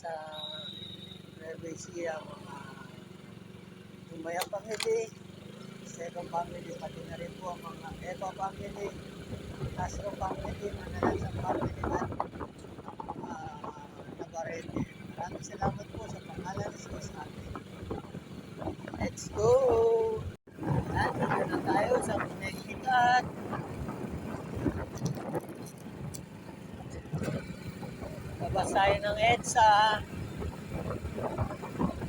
sa Nueva Ecija, mga Tumaya family, Second family, pati na rin po ang mga Eva family, Castro family, Manalasang family, at Navarrete. Maraming salamat po sa pag-alalas ko sa atin. Let's go! Nandito na tayo sa Connecticut. Labas tayo ng EDSA.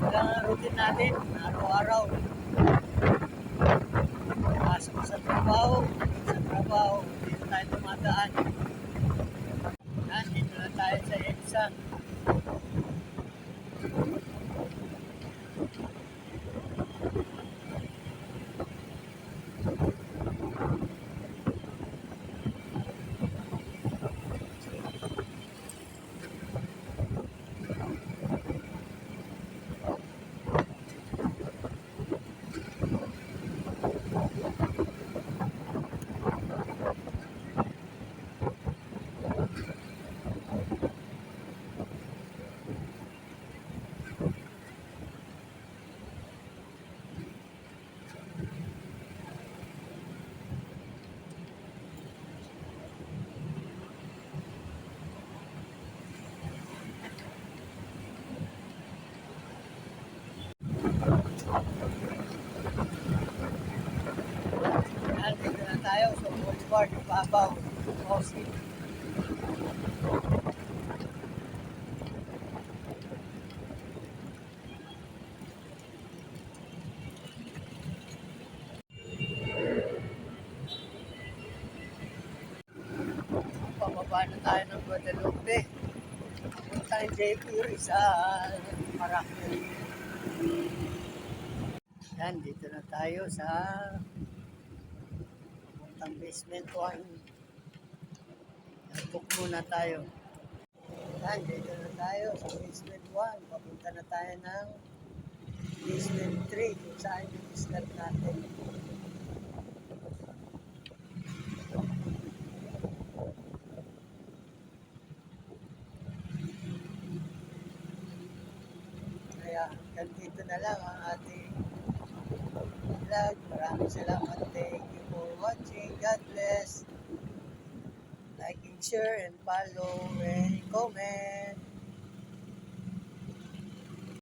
Ito ang routine natin, araw-araw. Pasok sa trabaho, dito tayo tumadaan. Nandito na tayo sa EDSA. Nandito na tayo sa Boulevard Babaw, Austin. Pababa na tayo ng Guadalupe. Puntang JP Rizal, Maracay. Yan, dito na tayo sa puntang basement 1. Nag-book muna tayo. Yan, dito na tayo sa basement 1. Papunta na tayo ng basement 3 kung saan yung start natin. Kaya hanggang dito na lang ang ating vlog. Maraming salamat. Thank you for watching. God bless. Like and share and follow.